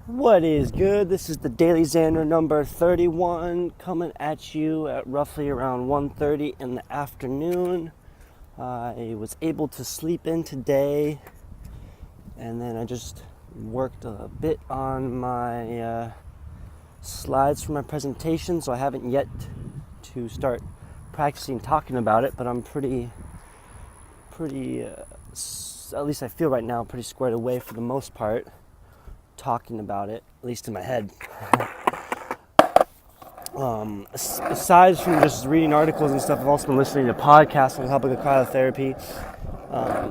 What is good? This is the DailyXander number 31 coming at you at roughly around 1:30 in the afternoon. I was able to sleep in today, and then I just worked a bit on my slides for my presentation, so I haven't yet to start practicing talking about it, but I'm pretty at least I feel right now pretty squared away for the most part talking about it, at least in my head. Aside from just reading articles and stuff, I've also been listening to podcasts on the topic of cryotherapy.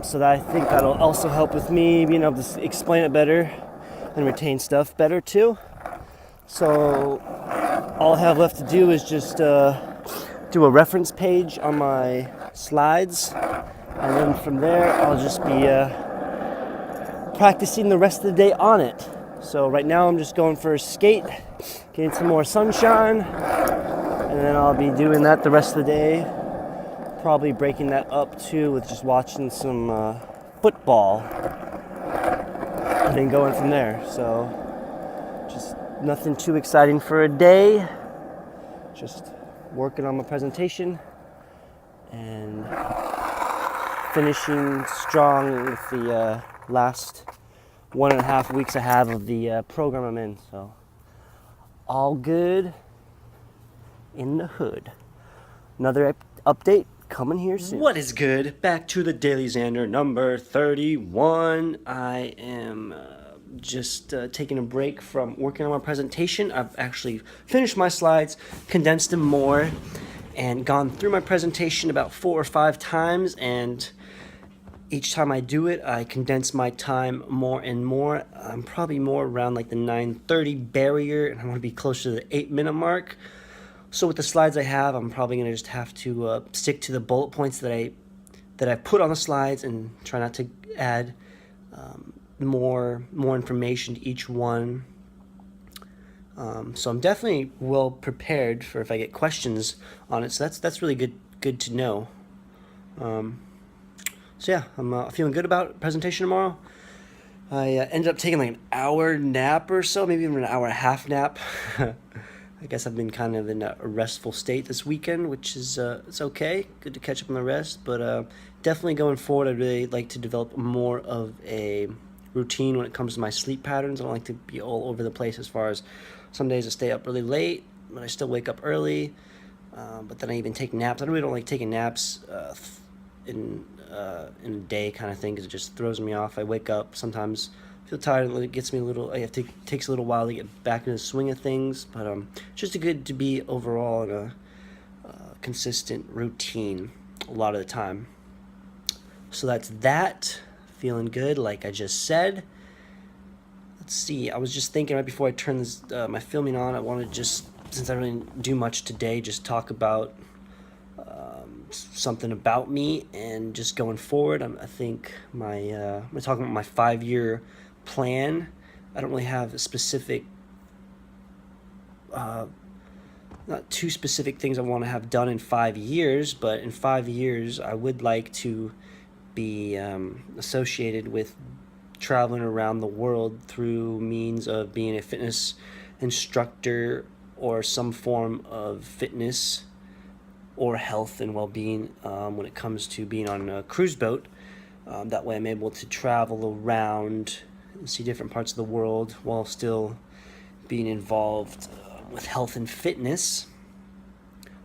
So that I think that'll also help with me being able to explain it better and retain stuff better too. So all I have left to do is just do a reference page on my slides, and then from there I'll just be practicing the rest of the day on it. So right now I'm just going for a skate, getting some more sunshine, and then I'll be doing that the rest of the day. Probably breaking that up too with just watching some football, and then going from there. So just nothing too exciting for a day. Just working on my presentation and finishing strong with the last 1.5 weeks I have of the program I'm in. So all good in the hood. Another update coming here soon. What is good? Back to the DailyXander number 31. I am just taking a break from working on my presentation. I've actually finished my slides, condensed them more, and gone through my presentation about 4 or 5 times, and each time I do it, I condense my time more and more. I'm probably more around like the 9:30 barrier, and I want to be closer to the 8-minute mark. So with the slides I have, I'm probably going to just have to stick to the bullet points that I put on the slides and try not to add more information to each one. So I'm definitely well prepared for if I get questions on it. So that's really good to know. So yeah, I'm feeling good about presentation tomorrow. I ended up taking like an hour nap or so, maybe even an hour and a half nap. I guess I've been kind of in a restful state this weekend, which is it's okay. Good to catch up on the rest, but definitely going forward, I'd really like to develop more of a routine when it comes to my sleep patterns. I don't like to be all over the place as far as some days I stay up really late, but I still wake up early. But then I even take naps. I really don't like taking naps in a day kind of thing, because it just throws me off. I wake up, sometimes feel tired, and it gets me a little, takes a little while to get back in the swing of things, but just good to be overall in a consistent routine a lot of the time. So that's that. Feeling good, like I just said. Let's see, I was just thinking right before I turned this, my filming on, I wanted to just, since I didn't do much today, just talk about something about me and just going forward. I think I'm talking about my 5-year plan. I don't really have a specific, not too specific things I want to have done in 5 years, but in 5 years I would like to be associated with traveling around the world through means of being a fitness instructor or some form of fitness or health and well-being when it comes to being on a cruise boat. That way I'm able to travel around and see different parts of the world while still being involved with health and fitness.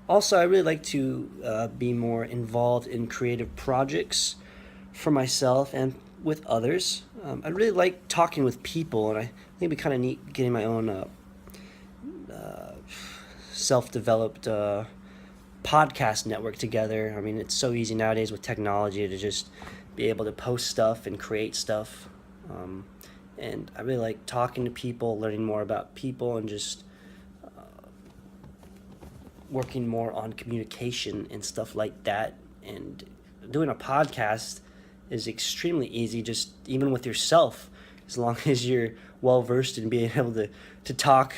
Also, I really like to be more involved in creative projects for myself and with others. I really like talking with people, and I think it'd be kind of neat getting my own self-developed podcast network together. I mean, it's so easy nowadays with technology to just be able to post stuff and create stuff. And I really like talking to people, learning more about people, and just working more on communication and stuff like that. And doing a podcast is extremely easy, just even with yourself, as long as you're well versed in being able to talk,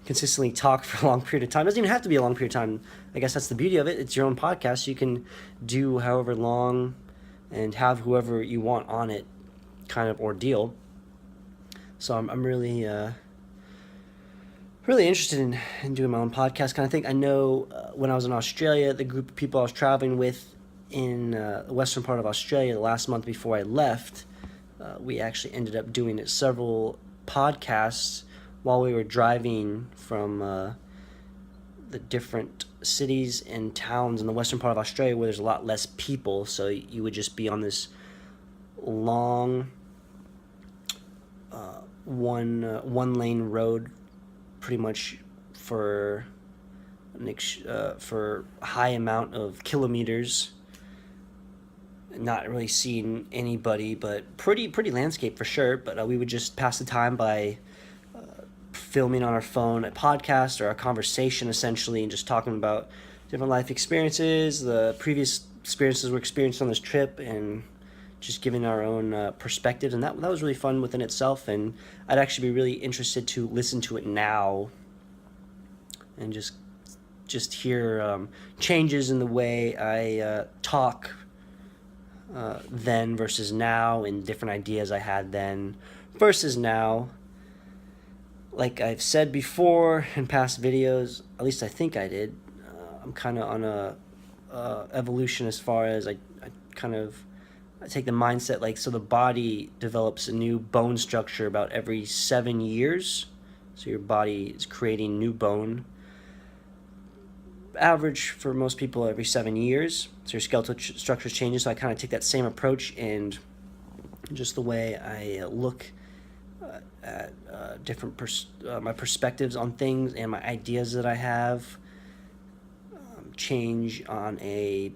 consistently talk for a long period of time. It doesn't even have to be a long period of time. I guess that's the beauty of it. It's your own podcast. You can do however long and have whoever you want on it kind of ordeal. So I'm really really interested in doing my own podcast kind of thing. I know when I was in Australia, the group of people I was traveling with in the western part of Australia the last month before I left, we actually ended up doing several podcasts while we were driving from the different cities and towns in the western part of Australia where there's a lot less people. So you would just be on this long one lane road pretty much for a high amount of kilometers, not really seeing anybody, but pretty landscape for sure. But we would just pass the time by filming on our phone a podcast or a conversation essentially, and just talking about different life experiences, the previous experiences we're experiencing on this trip, and just giving our own perspectives. And that was really fun within itself. And I'd actually be really interested to listen to it now and just hear changes in the way I talk then versus now, and different ideas I had then versus now. Like I've said before in past videos, at least I think I did, I'm kind of on a evolution as far as I take the mindset, like, so the body develops a new bone structure about every 7 years. So your body is creating new bone. Average for most people every 7 years. So your skeletal structure changes. So I kind of take that same approach, and just the way I look at different my perspectives on things and my ideas that I have change on a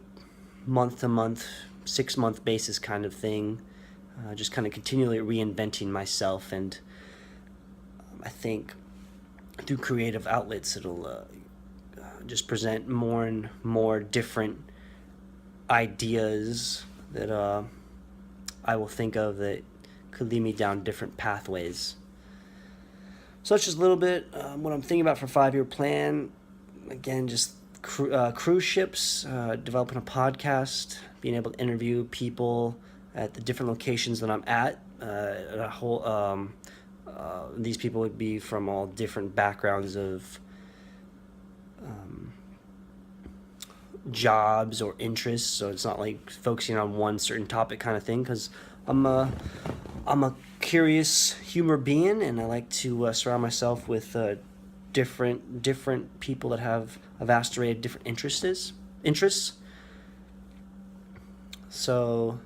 month-to-month, 6-month basis kind of thing. Just kind of continually reinventing myself, and I think through creative outlets it'll just present more and more different ideas that I will think of that could lead me down different pathways. So that's just a little bit what I'm thinking about for 5-year plan. Again, just cruise ships, developing a podcast, being able to interview people at the different locations that I'm at. These people would be from all different backgrounds of jobs or interests, so it's not like focusing on one certain topic kind of thing, because I'm a curious human being, and I like to surround myself with different people that have a vast array of different interests. So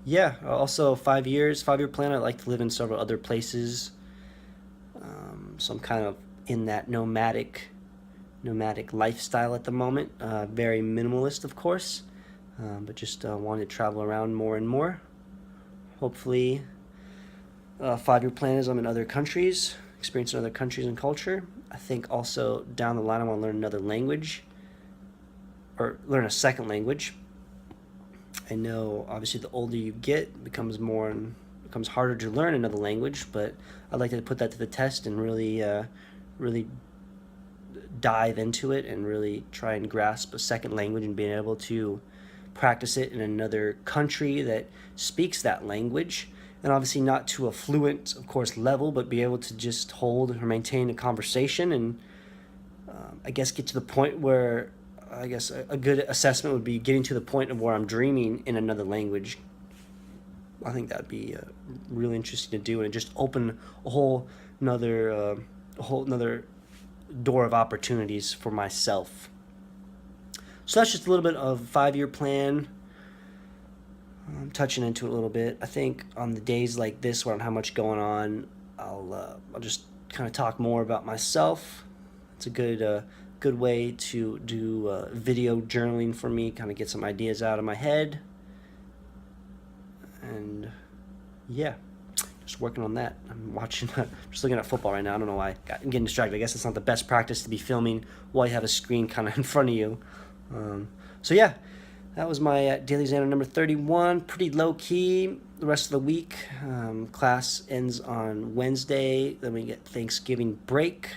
yeah, also 5 year plan, I'd like to live in several other places. So I'm kind of in that nomadic lifestyle at the moment. Very minimalist, of course, but just wanting to travel around more and more. Hopefully, 5-year plan is I'm in other countries, experiencing other countries and culture. I think also down the line I want to learn another language, or learn a second language. I know obviously the older you get, it becomes harder to learn another language, but I'd like to put that to the test and really dive into it and really try and grasp a second language, and being able to practice it in another country that speaks that language, and obviously not to a fluent, of course, level, but be able to just hold or maintain a conversation, and I guess get to the point where I guess a good assessment would be getting to the point of where I'm dreaming in another language. I think that'd be really interesting to do, and just open a whole another door of opportunities for myself. So that's just a little bit of 5-year plan. I'm touching into it a little bit. I think on the days like this where I don't have much going on, I'll just kind of talk more about myself. It's a good way to do video journaling for me, kind of get some ideas out of my head. And yeah, just working on that. I'm watching, just looking at football right now. I don't know why. I'm getting distracted. I guess it's not the best practice to be filming while you have a screen kind of in front of you. So yeah, that was my DailyXander number 31. Pretty low key the rest of the week. Class ends on Wednesday. Then we get Thanksgiving break.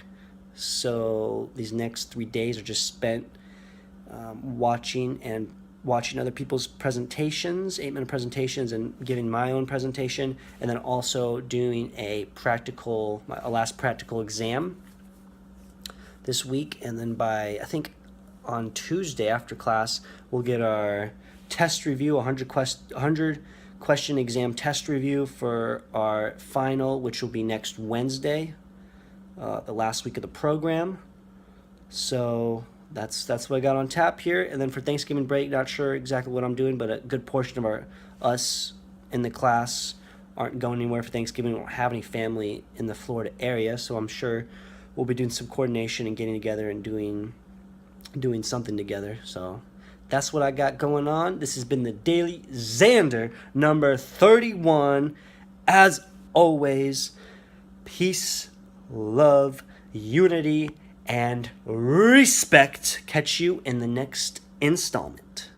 So these next 3 days are just spent watching and watching other people's presentations, 8-minute presentations, and giving my own presentation, and then also doing a last practical exam this week. And then by, I think, on Tuesday after class, we'll get our test review, 100 question exam test review for our final, which will be next Wednesday, the last week of the program. So that's what I got on tap here. And then for Thanksgiving break, not sure exactly what I'm doing, but a good portion of us in the class aren't going anywhere for Thanksgiving. We don't have any family in the Florida area, so I'm sure we'll be doing some coordination and getting together and doing something together. So that's what I got going on. This has been the Daily Xander number 31. As always, peace, love, unity, and respect. Catch you in the next installment.